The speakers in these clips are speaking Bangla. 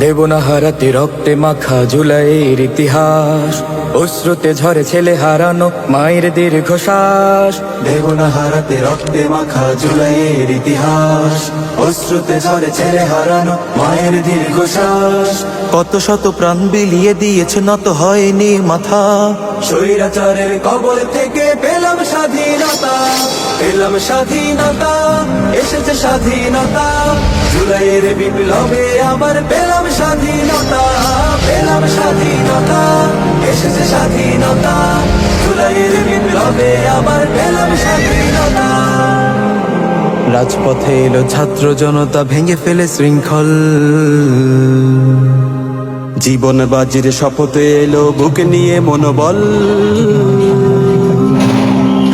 দেব না হারাতে রক্তে মাখা জুলাইয়ের ইতিহাস। অশ্রুতে ঝরে ছেলে হারানো মায়ের দীর্ঘশ্বাস। দেব না হারাতে রক্তে মাখা জুলাইয়ের ইতিহাস। অশ্রুতে ঝরে ছেলে হারানো মায়ের দীর্ঘশ্বাস। কত শত প্রাণ বিলিয়ে দিয়েছে, নত হয়নি মাথা। স্বৈরাচারের কবল থেকে পেলাম স্বাধীনতা, পেলাম স্বাধীনতা, এসেছে স্বাধীনতা। জুলাইয়ের বিপ্লবে আবার পেলাম স্বাধীনতা, পেলাম স্বাধীনতা, এসেছে স্বাধীনতা। জুলাইয়ের বিপ্লবে আবার পেলাম স্বাধীনতা। রাজপথে এলো ছাত্র জনতা, ভেঙে ফেলে শৃঙ্খল। জীবন বাজির শপথে এলো বুক নিয়ে মনোবল।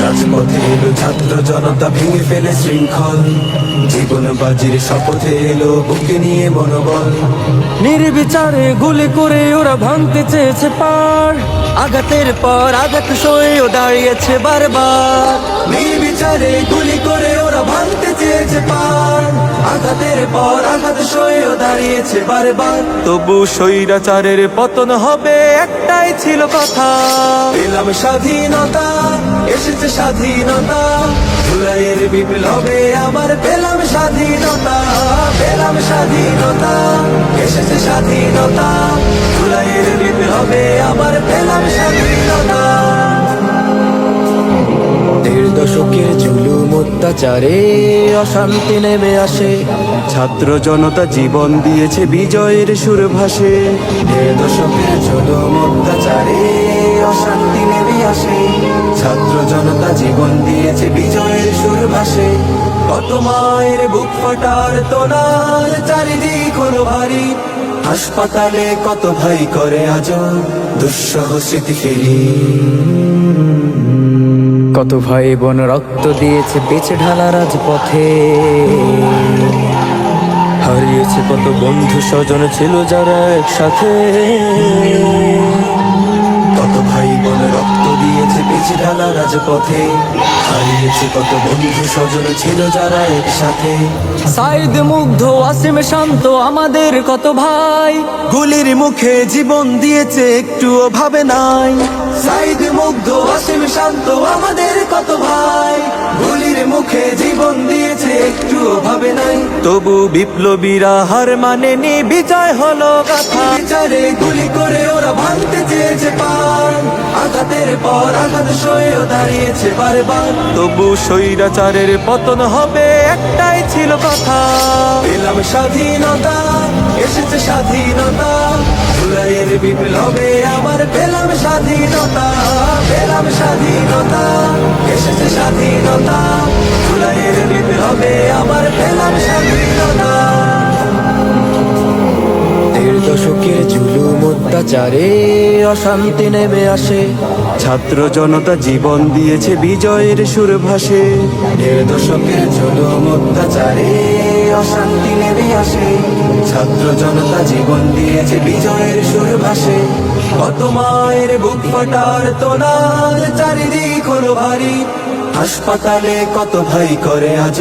রাজপথে এলো ছাত্র জনতা, ভেঙে ফেলে শৃঙ্খল। জীবন বাজির শপথে এলো বুকে নিয়ে মনোবল। নির্বিচারে গুলি করে ওরা ভাঙতে চেয়েছে পার। আঘাতের পর আঘাত সয়েও দাঁড়িয়েছে বারবার। নির্বিচারে গুলি করে ওরা ভাঙতে চেয়েছে পার। আঘাতের পর আঘাত সয়েও দাঁড়িয়েছে বারবার। তবু স্বৈরাচারের পতন হবে, একটাই ছিল কথা। পেলাম স্বাধীনতা, এসেছে স্বাধীনতা। জুলাইয়ের বিপ্লবে আবার পেলাম স্বাধীনতা, পেলাম স্বাধীনতা, এসেছে স্বাধীনতা। জুলাইয়ের বিপ্লবে আবার পেলাম স্বাধীনতা। 1.5 দশকের জুলুম অত্যাচারে অশান্তি নেমে আসে। ছাত্র জনতা জীবন দিয়েছে, বিজয়ের সুর ভাসে। 1.5 দশকের জুলুম অত্যাচারে অশান্তি নেমে আসে। ছাত্র জনতা জীবন দিয়েছে, বিজয়ের সুর ভাসে। কত মায়ের বুক ফাটার তোনার, চারিদিক হলো ভারী। হাসপাতালে কত ভাই করে আজ দুঃসহ স্মৃতি ফেরি। কত ভাই বোন রক্ত দিয়েছে বেঁচে ঢালা রাজপথে। হারিয়েছে কত বন্ধু স্বজন ছিল যারা একসাথে। কত ভাই বোন রক্ত দিয়েছে বেঁচে ঢালা রাজপথে। হারিয়েছে কত বন্ধু স্বজন ছিল যারা একসাথে। সাইদ মুগ্ধ ওয়াসিম শান্ত আমাদের কত ভাই। গুলির মুখে জীবন দিয়েছে, একটুও ভাবে নাই। সাইদ মুগ্ধ ওয়াসিম শান্ত আমাদের কত ভাই। গুলির মুখে জীবন দিয়েছে, একটুও ভাবে নাই। তবু বিপ্লবীরা হার মানেনি, বিজয় হলো গাথা। বিচারে গুলি করে ওরা ভাঙতে চেয়েছে পান। আঘাতের পর আঘাত সয়েও দাঁড়িয়েছে বারবার। তবু স্বৈরাচারের পতন হবে, একটাই ছিল কথা। পেলাম স্বাধীনতা, এসেছে স্বাধীনতা। জুলাইয়ের বিপ্লবে আবার পেলাম স্বাধীনতা, পেলাম স্বাধীনতা, এসেছে স্বাধীনতা। জুলাইয়ের বিপ্লবে আবার পেলাম স্বাধীনতা। 1.5 দশকের জুলুম অত্যাচারে অশান্তি নেমে আসে। ছাত্র জনতা জীবন দিয়েছে, বিজয়ের সুর ভাসে। 1.5 দশকের জুলুম অত্যাচারে অশান্তি নেমে আসে। ছাত্র জনতা জীবন দিয়েছে, বিজয়ের সুর ভাসে। কত মায়ের বুক ফাটার তোনার, চারিদিক হলো ভারী। হাসপাতালে কত ভাই করে আজ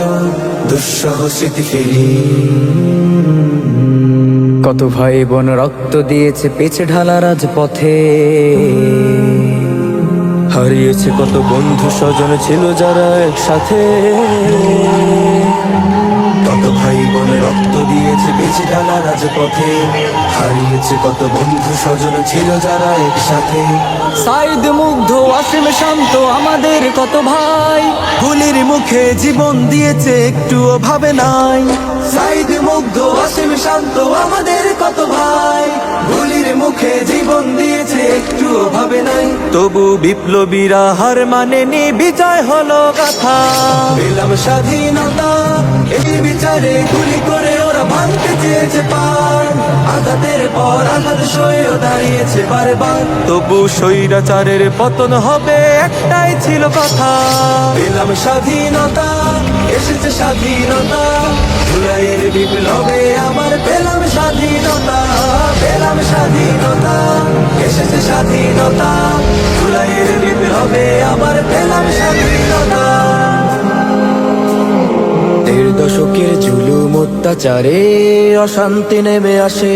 দুঃসহ স্মৃতি ফেরি। কত ভাই বোন রক্ত দিয়েছে বেঁচে ঢালা রাজপথে। হারিয়েছে কত বন্ধু স্বজন ছিল যারা একসাথে। কত ভাই বোন রক্ত দিয়েছে বেঁচে ঢালা রাজপথে। হারিয়েছে কত বন্ধু স্বজন ছিল যারা একসাথে। সাইদ মুগ্ধ ওয়াসিম শান্ত আমাদের কত ভাই। গুলির মুখে জীবন দিয়েছে, একটুও ভাবে নাই। সাইদ মুগ্ধ ওয়াসিম শান্ত আমাদের কত ভাই। গুলির মুখে জীবন দিয়েছে, একটুও ভাবে নাই। তবু বিপ্লবীরা হার মানেনি, বিজয় হলো গাথা। পেলাম স্বাধীনতা, এই বিচারে গুলি করে ওরা ভাঙতে চেয়েছে পান। আঘাতের পর আঘাত সয়েও দাঁড়িয়েছে বারবার। তবু স্বৈরাচারের পতন হবে, একটাই ছিল কথা। পেলাম স্বাধীনতা, এসেছে স্বাধীনতা। জুলাইয়ের বিপ্লবে আবার পেলাম স্বাধীনতা, পেলাম স্বাধীনতা, এসেছে স্বাধীনতা। জুলাইয়ের বিপ্লবে আবার পেলাম স্বাধীনতা। 1.5 দশকের জুলুম অত্যাচারে অশান্তি নেমে আসে।